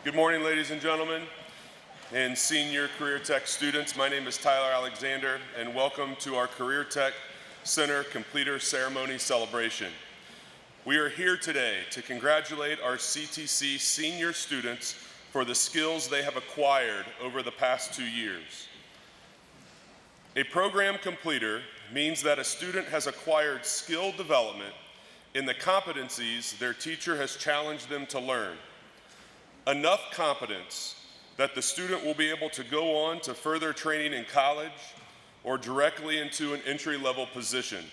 Good morning, ladies and gentlemen, and senior Career Tech students. My name is Tyler Alexander, and welcome to our Career Tech Center Completer Ceremony celebration. We are here today to congratulate our CTC senior students for the skills they have acquired over the past 2 years. A program completer means that a student has acquired skill development in the competencies their teacher has challenged them to learn. Enough competence that the student will be able to go on to further training in college or directly into an entry-level position.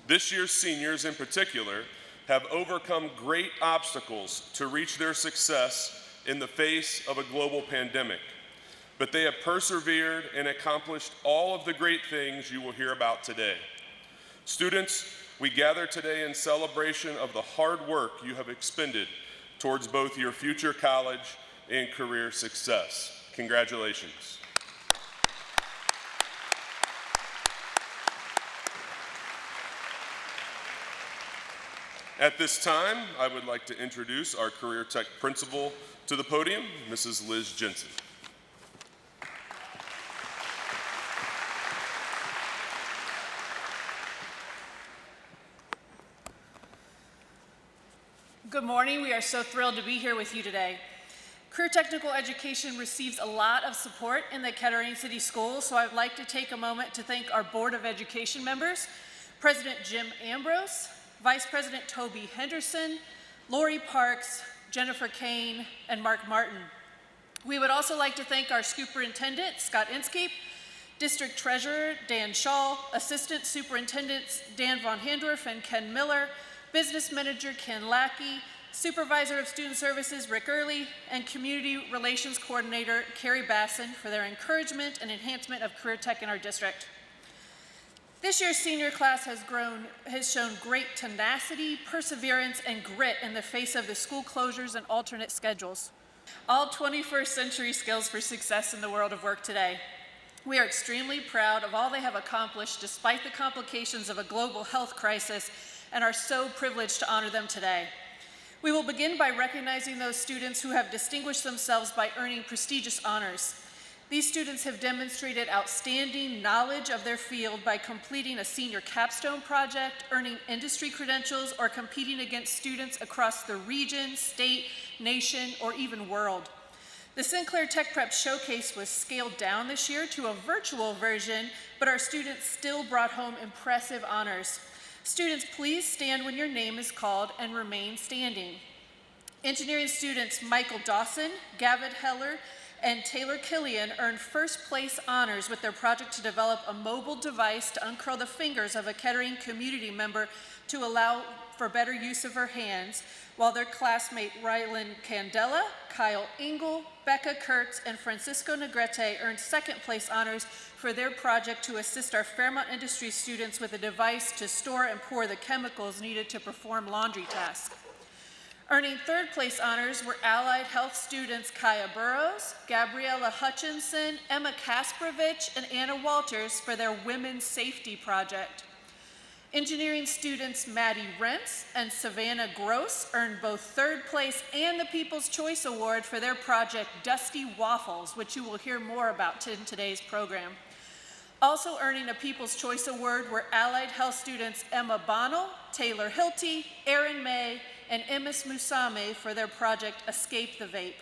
This year's seniors in particular have overcome great obstacles to reach their success in the face of a global pandemic, but they have persevered and accomplished all of the great things you will hear about today. Students, we gather today in celebration of the hard work you have expended towards both your future college and career success. Congratulations. At this time, I would like to introduce our Career Tech Principal to the podium, Mrs. Liz Jensen. Good morning. We are so thrilled to be here with you today. Career Technical Education receives a lot of support in the Kettering City Schools, so I'd like to take a moment to thank our Board of Education members, President Jim Ambrose, Vice President Toby Henderson, Lori Parks, Jennifer Kane, and Mark Martin. We would also like to thank our Superintendent, Scott Inskeep, District Treasurer, Dan Shaw, Assistant Superintendents, Dan Von Handorf and Ken Miller, Business Manager Ken Lackey, Supervisor of Student Services Rick Early, and Community Relations Coordinator Carrie Basson for their encouragement and enhancement of career tech in our district. This year's senior class has shown great tenacity, perseverance, and grit in the face of the school closures and alternate schedules. All 21st century skills for success in the world of work today. We are extremely proud of all they have accomplished despite the complications of a global health crisis, and are so privileged to honor them today. We will begin by recognizing those students who have distinguished themselves by earning prestigious honors. These students have demonstrated outstanding knowledge of their field by completing a senior capstone project, earning industry credentials, or competing against students across the region, state, nation, or even world. The Sinclair Tech Prep Showcase was scaled down this year to a virtual version, but our students still brought home impressive honors. Students, please stand when your name is called and remain standing. Engineering students Michael Dawson, Gavin Heller, and Taylor Killian earned first place honors with their project to develop a mobile device to uncurl the fingers of a Kettering community member to allow for better use of her hands, while their classmate Rylan Candela, Kyle Engel, Becca Kurtz, and Francisco Negrete earned second place honors for their project to assist our Fairmont industry students with a device to store and pour the chemicals needed to perform laundry tasks. Earning third place honors were allied health students Kaya Burrows, Gabriella Hutchinson, Emma Kasparovich, and Anna Walters for their women's safety project. Engineering students Maddie Rentz and Savannah Gross earned both third place and the People's Choice Award for their project Dusty Waffles, which you will hear more about in today's program. Also earning a People's Choice Award were allied health students Emma Bonnell, Taylor Hilty, Erin May, and Emis Musame for their project Escape the Vape.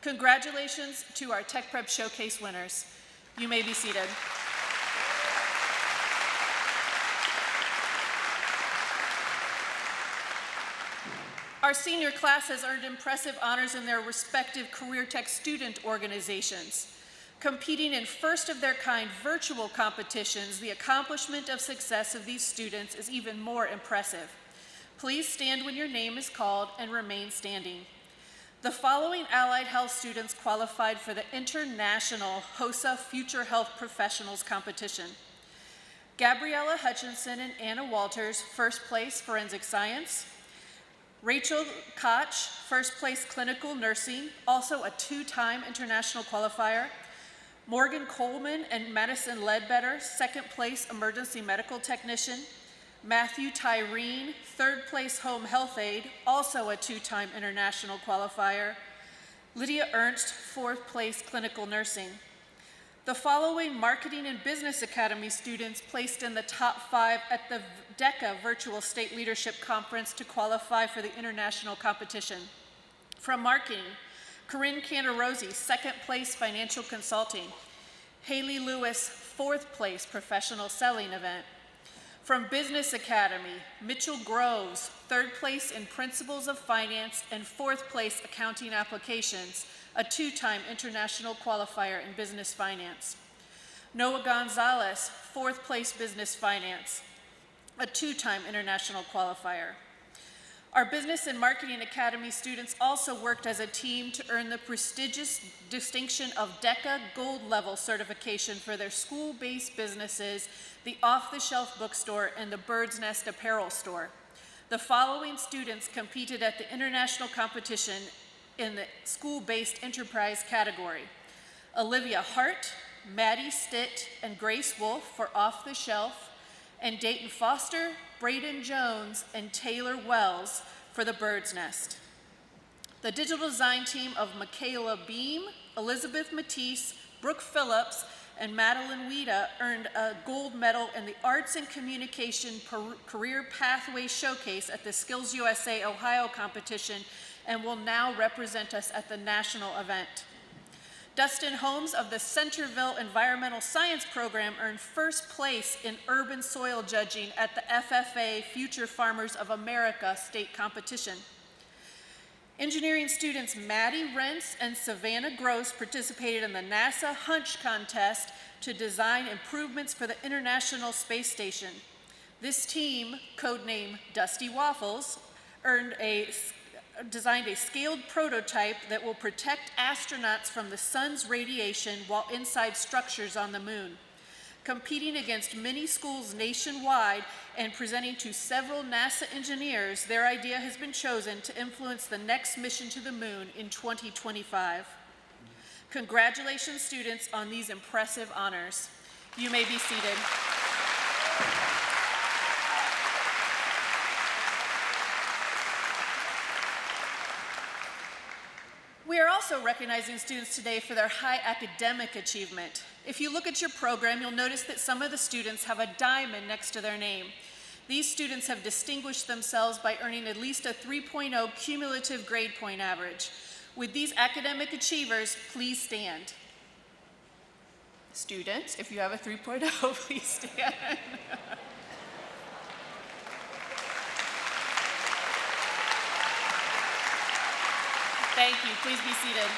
Congratulations to our Tech Prep Showcase winners. You may be seated. Our senior class has earned impressive honors in their respective career tech student organizations. Competing in first of their kind virtual competitions, the accomplishment of success of these students is even more impressive. Please stand when your name is called and remain standing. The following allied health students qualified for the International HOSA Future Health Professionals Competition. Gabriella Hutchinson and Anna Walters, first place Forensic Science. Rachel Koch, first place Clinical Nursing, also a 2-time international qualifier. Morgan Coleman and Madison Ledbetter, second place Emergency Medical Technician. Matthew Tyreen, third place Home Health Aide, also a 2-time international qualifier. Lydia Ernst, 4th place, clinical nursing. The following Marketing and Business Academy students placed in the top 5 at the DECA Virtual State Leadership Conference to qualify for the international competition. From marketing, Corinne Cantarosi, 2nd place, financial consulting. Haley Lewis, 4th place, professional selling event. From Business Academy, Mitchell Groves, 3rd place in Principles of Finance and 4th place Accounting Applications, a 2-time international qualifier in Business Finance. Noah Gonzalez, 4th place Business Finance, a 2-time international qualifier. Our Business and Marketing Academy students also worked as a team to earn the prestigious distinction of DECA Gold Level certification for their school-based businesses, the Off-the-Shelf Bookstore, and the Bird's Nest Apparel Store. The following students competed at the international competition in the school-based enterprise category: Olivia Hart, Maddie Stitt, and Grace Wolf for Off the Shelf, and Dayton Foster, Braden Jones, and Taylor Wells for the Bird's Nest. The digital design team of Michaela Beam, Elizabeth Matisse, Brooke Phillips, and Madeline Wida earned a gold medal in the Arts and Communication Career Pathway Showcase at the Skills USA Ohio competition and will now represent us at the national event. Dustin Holmes of the Centerville Environmental Science Program earned 1st place in urban soil judging at the FFA Future Farmers of America state competition. Engineering students Maddie Rentz and Savannah Gross participated in the NASA Hunch Contest to design improvements for the International Space Station. This team, codenamed Dusty Waffles, designed a scaled prototype that will protect astronauts from the sun's radiation while inside structures on the moon. Competing against many schools nationwide and presenting to several NASA engineers, their idea has been chosen to influence the next mission to the moon in 2025. Congratulations, students, on these impressive honors. You may be seated. We are also recognizing students today for their high academic achievement. If you look at your program, you'll notice that some of the students have a diamond next to their name. These students have distinguished themselves by earning at least a 3.0 cumulative grade point average. With these academic achievers, please stand. Students, if you have a 3.0, please stand. Thank you. Please be seated.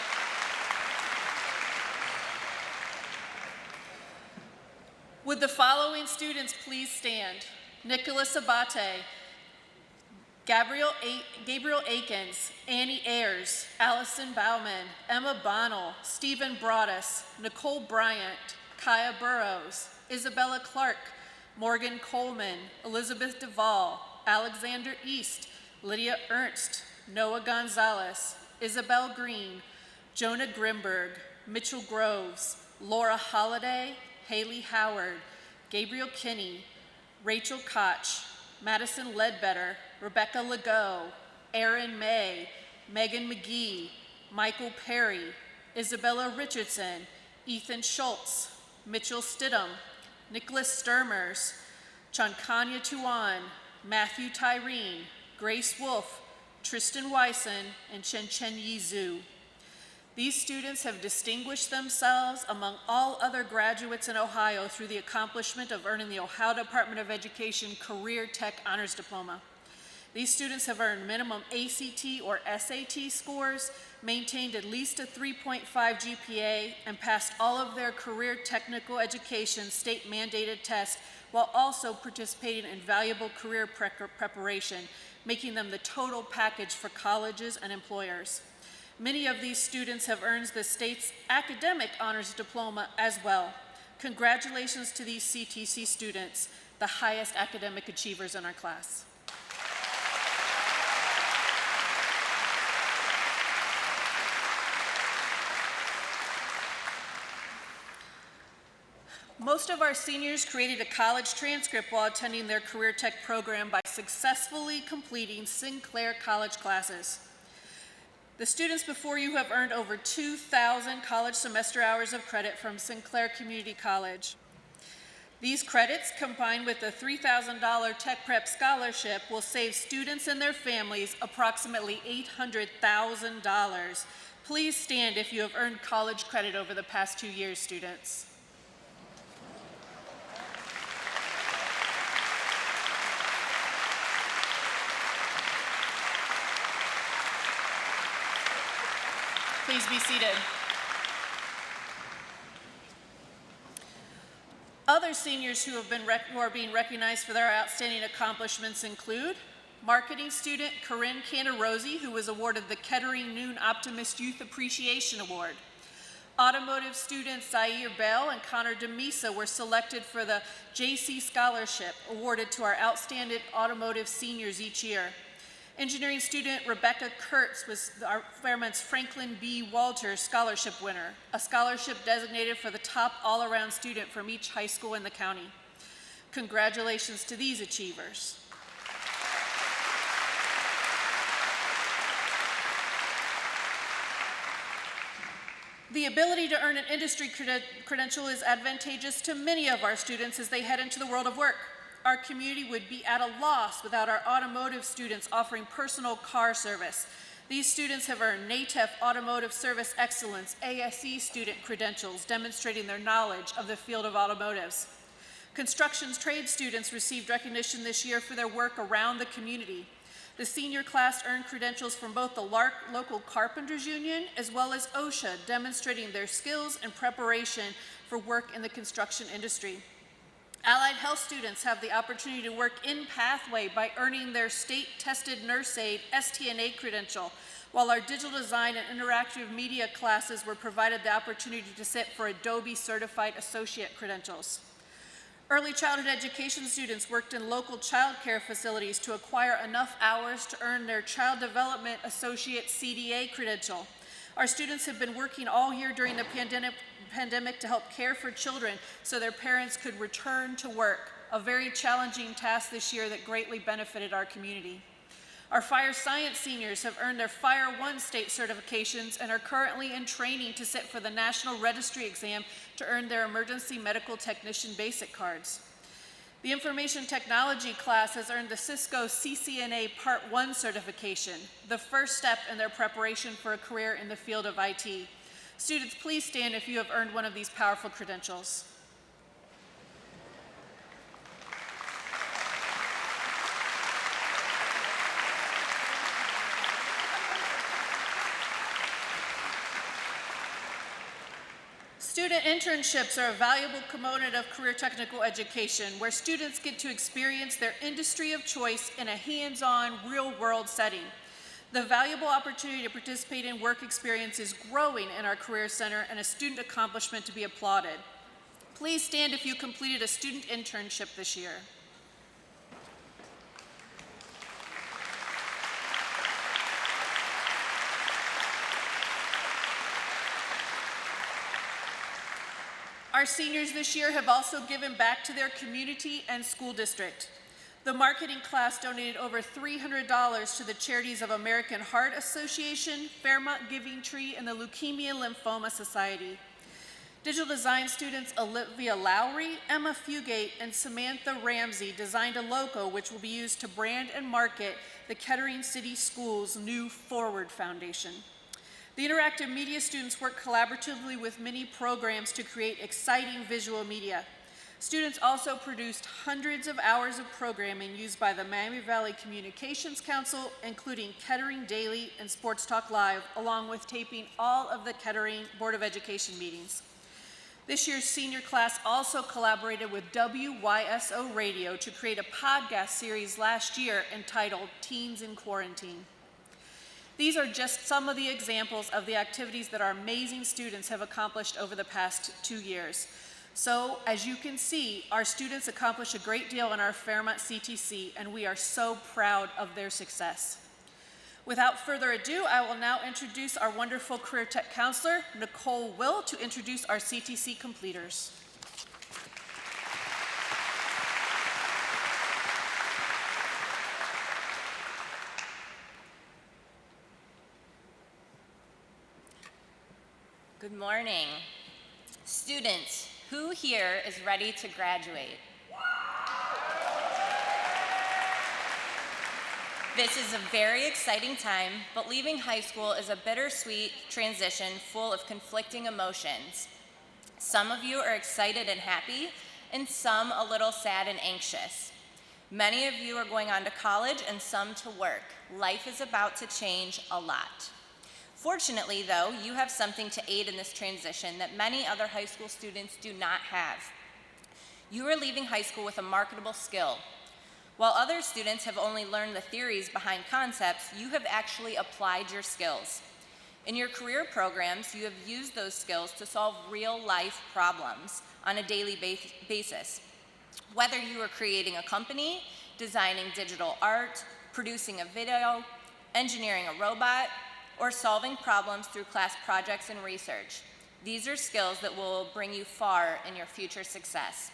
Would the following students please stand? Nicholas Abate, Gabriel Akins, Annie Ayers, Allison Bauman, Emma Bonnell, Stephen Broadus, Nicole Bryant, Kaya Burrows, Isabella Clark, Morgan Coleman, Elizabeth Duvall, Alexander East, Lydia Ernst, Noah Gonzalez, Isabel Green, Jonah Grimberg, Mitchell Groves, Laura Holliday, Haley Howard, Gabriel Kinney, Rachel Koch, Madison Ledbetter, Rebecca Legault, Erin May, Megan McGee, Michael Perry, Isabella Richardson, Ethan Schultz, Mitchell Stidham, Nicholas Sturmers, Chankanya Tuan, Matthew Tyreen, Grace Wolf, Tristan Wyson, and Chen Yi Zhu. These students have distinguished themselves among all other graduates in Ohio through the accomplishment of earning the Ohio Department of Education Career Tech Honors Diploma. These students have earned minimum ACT or SAT scores, maintained at least a 3.5 GPA, and passed all of their career technical education state mandated tests while also participating in valuable career preparation, making them the total package for colleges and employers. Many of these students have earned the state's academic honors diploma as well. Congratulations to these CTC students, the highest academic achievers in our class. Most of our seniors created a college transcript while attending their career tech program by successfully completing Sinclair College classes. The students before you have earned over 2,000 college semester hours of credit from Sinclair Community College. These credits, combined with the $3,000 Tech Prep Scholarship, will save students and their families approximately $800,000. Please stand if you have earned college credit over the past 2 years, students. Please be seated. Other seniors who are being recognized for their outstanding accomplishments include marketing student Corinne Cantarosi, who was awarded the Kettering Noon Optimist Youth Appreciation Award. Automotive students Zaire Bell and Connor DeMisa were selected for the JC Scholarship, awarded to our outstanding automotive seniors each year. Engineering student Rebecca Kurtz was our Fairmont's Franklin B. Walter Scholarship winner, a scholarship designated for the top all-around student from each high school in the county. Congratulations to these achievers. The ability to earn an industry credential is advantageous to many of our students as they head into the world of work. Our community would be at a loss without our automotive students offering personal car service. These students have earned NATEF Automotive Service Excellence ASE student credentials, demonstrating their knowledge of the field of automotives. Construction's trade students received recognition this year for their work around the community. The senior class earned credentials from both the Lark Local Carpenters Union as well as OSHA, demonstrating their skills and preparation for work in the construction industry. Allied health students have the opportunity to work in Pathway by earning their state-tested nurse aide STNA credential, while our digital design and interactive media classes were provided the opportunity to sit for Adobe Certified Associate credentials. Early childhood education students worked in local child care facilities to acquire enough hours to earn their Child Development Associate CDA credential. Our students have been working all year during the pandemic to help care for children so their parents could return to work, a very challenging task this year that greatly benefited our community. Our fire science seniors have earned their Fire 1 state certifications and are currently in training to sit for the National Registry exam to earn their emergency medical technician basic cards. The information technology class has earned the Cisco CCNA Part 1 certification, the first step in their preparation for a career in the field of IT. Students, please stand if you have earned one of these powerful credentials. Student internships are a valuable component of career technical education where students get to experience their industry of choice in a hands-on, real-world setting. The valuable opportunity to participate in work experience is growing in our Career Center and a student accomplishment to be applauded. Please stand if you completed a student internship this year. Our seniors this year have also given back to their community and school district. The marketing class donated over $300 to the charities of American Heart Association, Fairmont Giving Tree, and the Leukemia Lymphoma Society. Digital design students Olivia Lowry, Emma Fugate, and Samantha Ramsey designed a logo which will be used to brand and market the Kettering City Schools' new Forward Foundation. The interactive media students work collaboratively with many programs to create exciting visual media. Students also produced hundreds of hours of programming used by the Miami Valley Communications Council, including Kettering Daily and Sports Talk Live, along with taping all of the Kettering Board of Education meetings. This year's senior class also collaborated with WYSO Radio to create a podcast series last year entitled Teens in Quarantine. These are just some of the examples of the activities that our amazing students have accomplished over the past 2 years. So, as you can see, our students accomplish a great deal in our Fairmont CTC, and we are so proud of their success. Without further ado, I will now introduce our wonderful Career Tech Counselor, Nicole Will, to introduce our CTC completers. Good morning. Students, who here is ready to graduate? This is a very exciting time, but leaving high school is a bittersweet transition full of conflicting emotions. Some of you are excited and happy, and some a little sad and anxious. Many of you are going on to college and some to work. Life is about to change a lot. Fortunately, though, you have something to aid in this transition that many other high school students do not have. You are leaving high school with a marketable skill. While other students have only learned the theories behind concepts, you have actually applied your skills. In your career programs, you have used those skills to solve real-life problems on a daily basis. Whether you are creating a company, designing digital art, producing a video, engineering a robot, or solving problems through class projects and research, these are skills that will bring you far in your future success.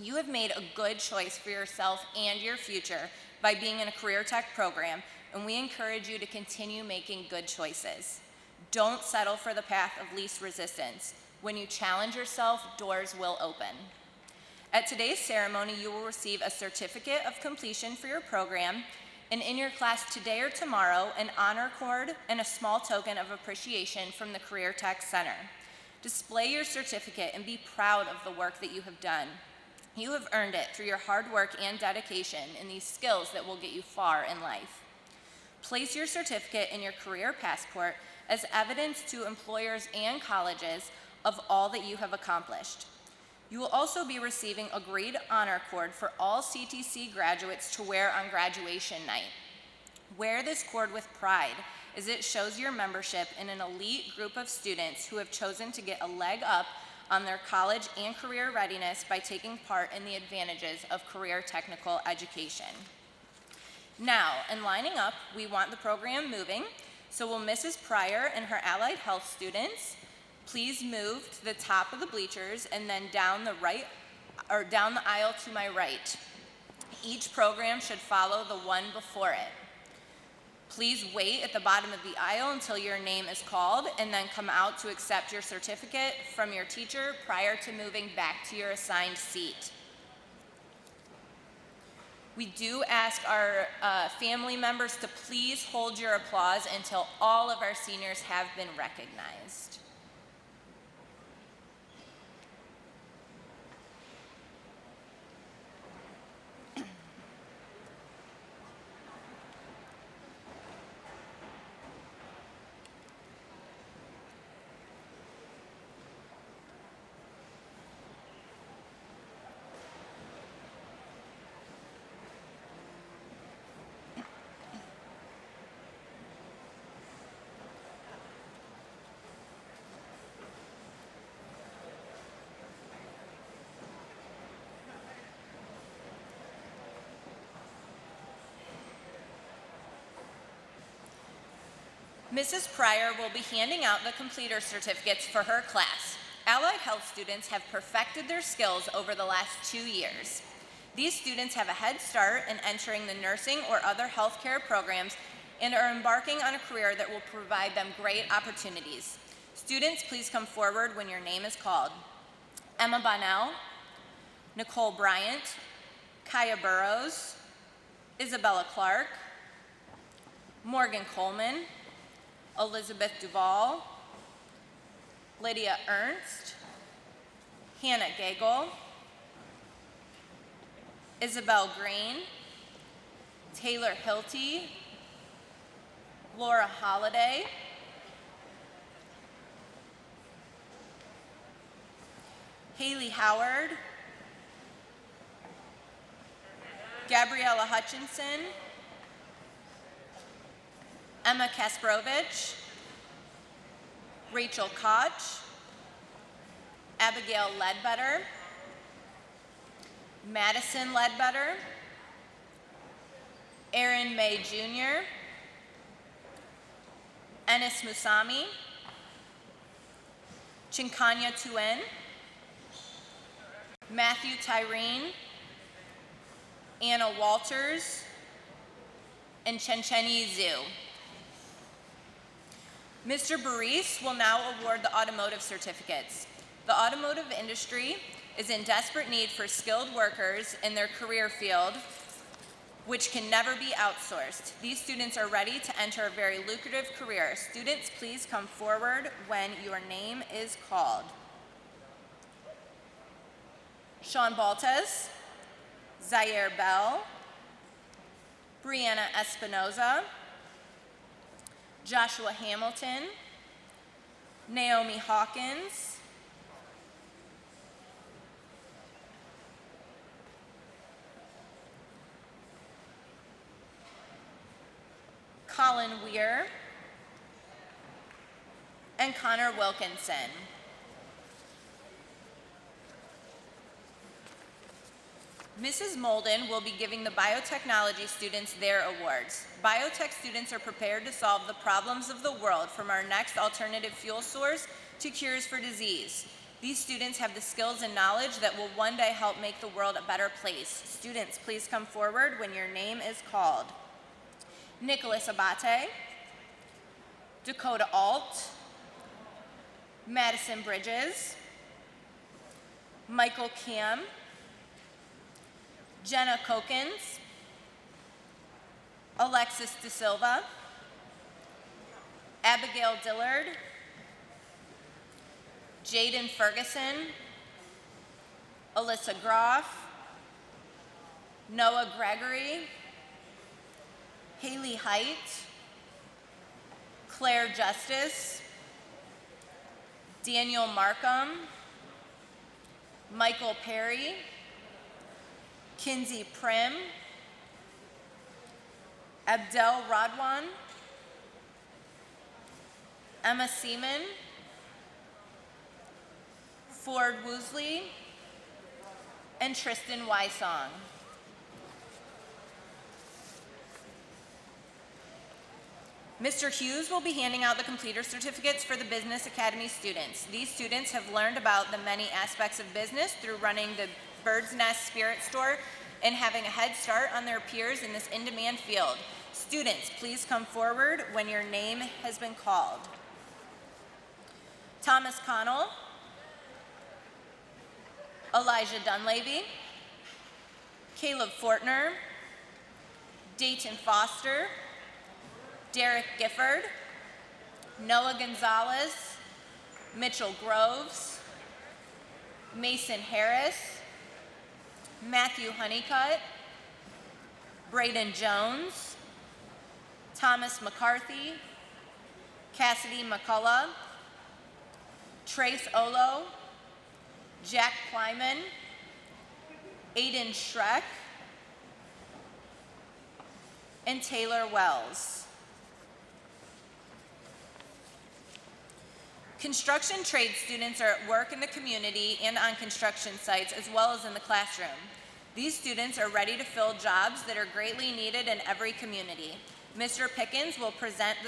You have made a good choice for yourself and your future by being in a career tech program, and we encourage you to continue making good choices. Don't settle for the path of least resistance. When you challenge yourself, doors will open. At today's ceremony, you will receive a certificate of completion for your program, and in your class today or tomorrow, an honor cord and a small token of appreciation from the Career Tech Center. Display your certificate and be proud of the work that you have done. You have earned it through your hard work and dedication in these skills that will get you far in life. Place your certificate in your career passport as evidence to employers and colleges of all that you have accomplished. You will also be receiving a grade honor cord for all CTC graduates to wear on graduation night. Wear this cord with pride, as it shows your membership in an elite group of students who have chosen to get a leg up on their college and career readiness by taking part in the advantages of career technical education. Now, in lining up, we want the program moving, so will Mrs. Pryor and her allied health students please move to the top of the bleachers and then down the aisle to my right. Each program should follow the one before it. Please wait at the bottom of the aisle until your name is called and then come out to accept your certificate from your teacher prior to moving back to your assigned seat. We do ask our family members to please hold your applause until all of our seniors have been recognized. Mrs. Pryor will be handing out the completer certificates for her class. Allied health students have perfected their skills over the last 2 years. These students have a head start in entering the nursing or other healthcare programs and are embarking on a career that will provide them great opportunities. Students, please come forward when your name is called. Emma Bonnell, Nicole Bryant, Kaya Burrows, Isabella Clark, Morgan Coleman, Elizabeth Duvall, Lydia Ernst, Hannah Gagel, Isabel Green, Taylor Hilty, Laura Holliday, Haley Howard, Gabriella Hutchinson, Emma Kasparovich, Rachel Koch, Abigail Ledbetter, Madison Ledbetter, Aaron May Jr., Ennis Musami, Chinkanya Tuen, Matthew Tyreen, Anna Walters, and Chencheni Zhu. Mr. Baris will now award the automotive certificates. The automotive industry is in desperate need for skilled workers in their career field, which can never be outsourced. These students are ready to enter a very lucrative career. Students, please come forward when your name is called. Sean Baltes, Zaire Bell, Brianna Espinoza, Joshua Hamilton, Naomi Hawkins, Colin Weir, and Connor Wilkinson. Mrs. Molden will be giving the biotechnology students their awards. Biotech students are prepared to solve the problems of the world, from our next alternative fuel source to cures for disease. These students have the skills and knowledge that will one day help make the world a better place. Students, please come forward when your name is called. Nicholas Abate, Dakota Alt, Madison Bridges, Michael Kim, Jenna Kokens, Alexis De Silva, Abigail Dillard, Jaden Ferguson, Alyssa Groff, Noah Gregory, Haley Height, Claire Justice, Daniel Markham, Michael Perry, Kinsey Prim, Abdel Radwan, Emma Seaman, Ford Woosley, and Tristan Wysong. Mr. Hughes will be handing out the completer certificates for the Business Academy students. These students have learned about the many aspects of business through running the Bird's Nest Spirit Store and having a head start on their peers in this in-demand field. Students, please come forward when your name has been called. Thomas Connell, Elijah Dunleavy, Caleb Fortner, Dayton Foster, Derek Gifford, Noah Gonzalez, Mitchell Groves, Mason Harris, Matthew Honeycutt, Braden Jones, Thomas McCarthy, Cassidy McCullough, Trace Olo, Jack Kleiman, Aiden Schreck, and Taylor Wells. Construction trade students are at work in the community and on construction sites, as well as in the classroom. These students are ready to fill jobs that are greatly needed in every community. Mr. Pickens will present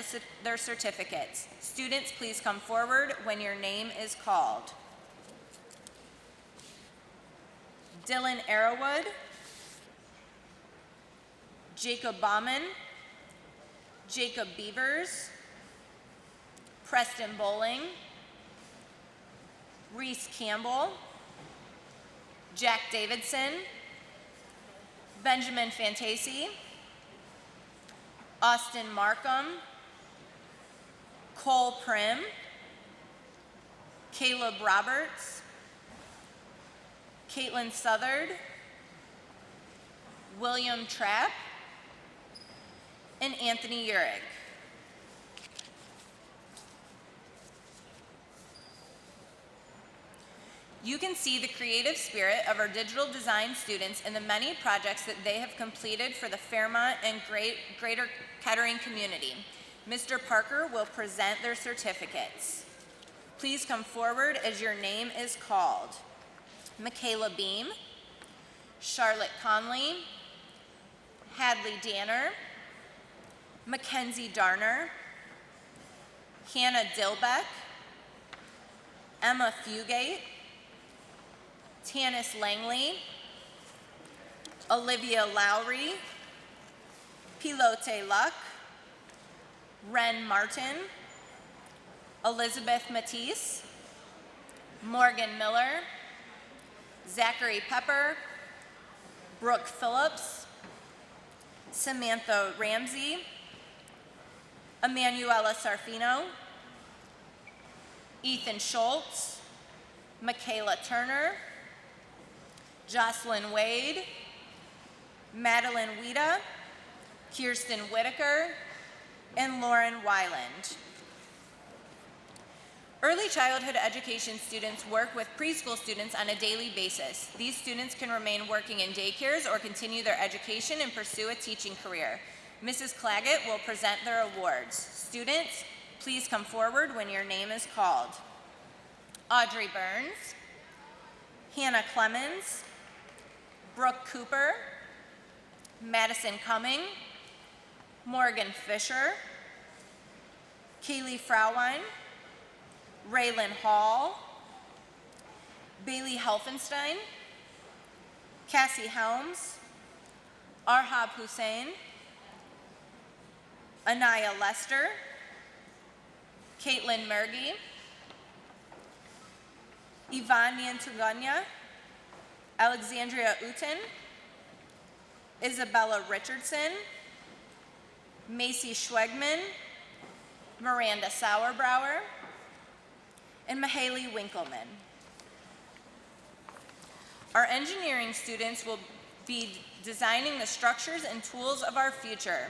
their certificates. Students, please come forward when your name is called. Dylan Arrowood, Jacob Bauman, Jacob Beavers, Preston Bowling, Reese Campbell, Jack Davidson, Benjamin Fantasi, Austin Markham, Cole Prim, Caleb Roberts, Caitlin Southard, William Trapp, and Anthony Urick. You can see the creative spirit of our digital design students in the many projects that they have completed for the Fairmont and Greater Kettering community. Mr. Parker will present their certificates. Please come forward as your name is called. Michaela Beam, Charlotte Conley, Hadley Danner, Mackenzie Darner, Hannah Dilbeck, Emma Fugate, Tanis Langley, Olivia Lowry, Pilote Luck, Ren Martin, Elizabeth Matisse, Morgan Miller, Zachary Pepper, Brooke Phillips, Samantha Ramsey, Emanuela Sarfino, Ethan Schultz, Michaela Turner, Jocelyn Wade, Madeline Wida, Kirsten Whitaker, and Lauren Weiland. Early childhood education students work with preschool students on a daily basis. These students can remain working in daycares or continue their education and pursue a teaching career. Mrs. Claggett will present their awards. Students, please come forward when your name is called. Audrey Burns, Hannah Clemens, Brooke Cooper, Madison Cumming, Morgan Fisher, Kaylee Frauwein, Raylan Hall, Bailey Helfenstein, Cassie Helms, Arhab Hussein, Anaya Lester, Caitlin Murgy, Yvonne Niantuganya, Alexandria Uten, Isabella Richardson, Macy Schwegman, Miranda Sauerbrower, and Mahaley Winkleman. Our engineering students will be designing the structures and tools of our future.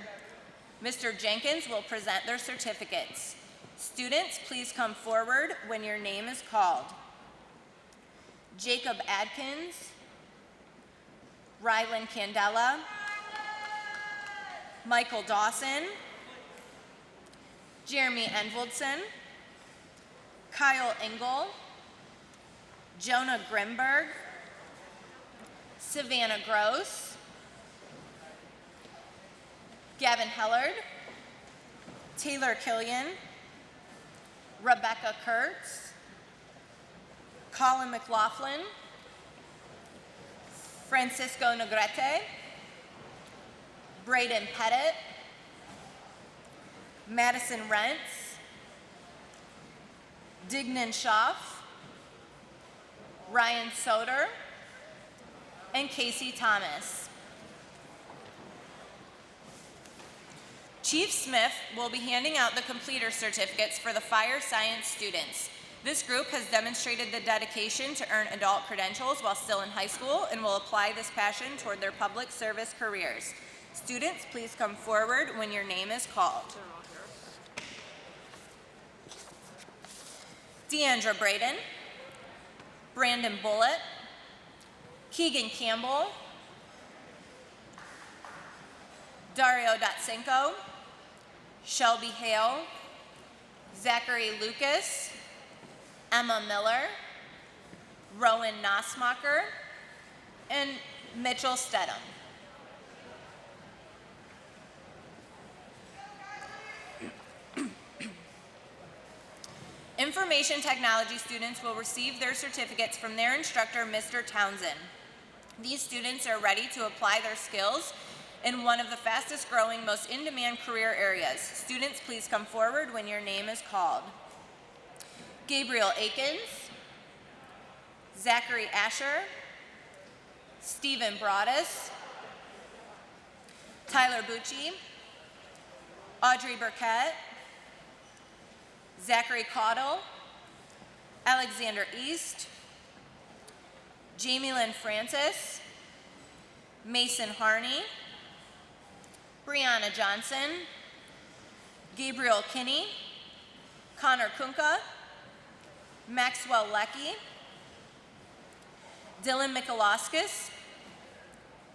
Mr. Jenkins will present their certificates. Students, please come forward when your name is called. Jacob Adkins, Rylan Candela, Michael Dawson, Jeremy Envoldson, Kyle Engel, Jonah Grimberg, Savannah Gross, Gavin Hellard, Taylor Killian, Rebecca Kurtz, Colin McLaughlin, Francisco Negrete, Braden Pettit, Madison Rentz, Dignan Schaff, Ryan Soder, and Casey Thomas. Chief Smith will be handing out the completer certificates for the fire science students. This group has demonstrated the dedication to earn adult credentials while still in high school and will apply this passion toward their public service careers. Students, please come forward when your name is called. Deandra Braden, Brandon Bullitt, Keegan Campbell, Dario Dotsenko, Shelby Hale, Zachary Lucas, Emma Miller, Rowan Nossmacher, and Mitchell Stedham. Information technology students will receive their certificates from their instructor, Mr. Townsend. These students are ready to apply their skills in one of the fastest growing, most in-demand career areas. Students, please come forward when your name is called. Gabriel Akins, Zachary Asher, Stephen Broadus, Tyler Bucci, Audrey Burkett, Zachary Caudle, Alexander East, Jamie Lynn Francis, Mason Harney, Brianna Johnson, Gabriel Kinney, Connor Kunka, Maxwell Leckie, Dylan Mikalauskis,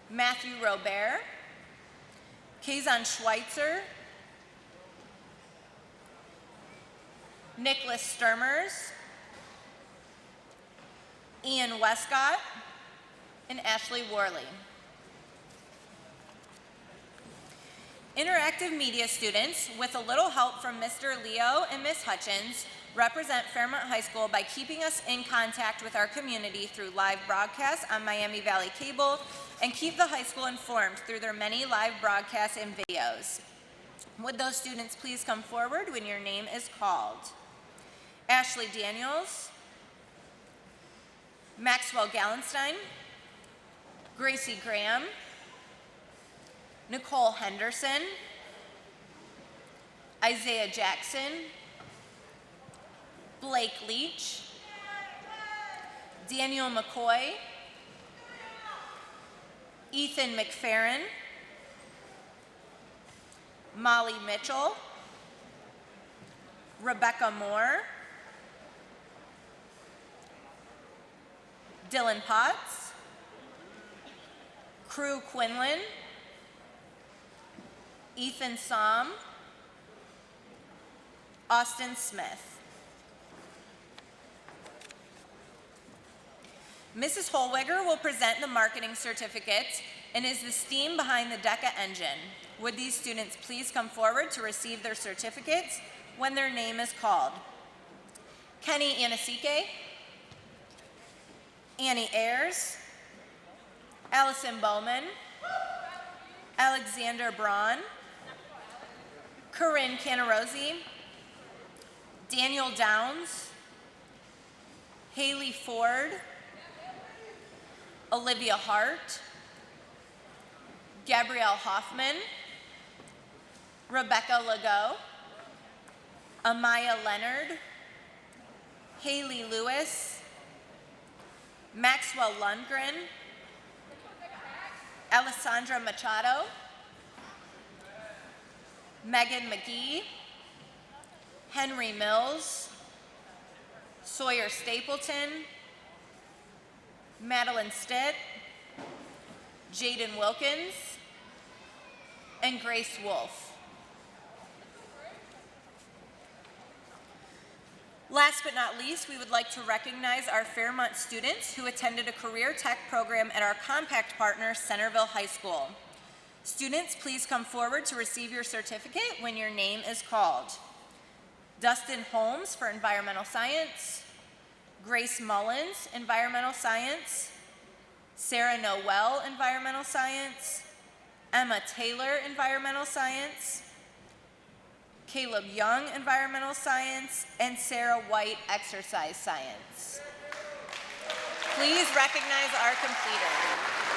Matthew Robert, Kazan Schweitzer, Nicholas Sturmers, Ian Westcott, and Ashley Worley. Interactive media students, with a little help from Mr. Leo and Ms. Hutchins, represent Fairmont High School by keeping us in contact with our community through live broadcasts on Miami Valley Cable and keep the high school informed through their many live broadcasts and videos. Would those students please come forward when your name is called? Ashley Daniels, Maxwell Gallenstein, Gracie Graham, Nicole Henderson, Isaiah Jackson, Blake Leach, Daniel McCoy, Ethan McFerrin, Molly Mitchell, Rebecca Moore, Dylan Potts, Crew Quinlan, Ethan Somm, Austin Smith. Mrs. Holweger will present the marketing certificates and is the steam behind the DECA engine. Would these students please come forward to receive their certificates when their name is called? Kenny Anasike, Annie Ayers, Allison Bowman, Alexander Braun, Corinne Canarosi, Daniel Downs, Haley Ford, Olivia Hart, Gabrielle Hoffman, Rebecca Legault, Amaya Leonard, Haley Lewis, Maxwell Lundgren, Alessandra Machado, Megan McGee, Henry Mills, Sawyer Stapleton, Madeline Stitt, Jaden Wilkins, and Grace Wolf. Last but not least, we would like to recognize our Fairmont students who attended a career tech program at our compact partner, Centerville High School. Students, please come forward to receive your certificate when your name is called. Dustin Holmes for Environmental Science, Grace Mullins, Environmental Science, Sarah Noel, Environmental Science, Emma Taylor, Environmental Science, Caleb Young, Environmental Science, and Sarah White, Exercise Science. Please recognize our completers.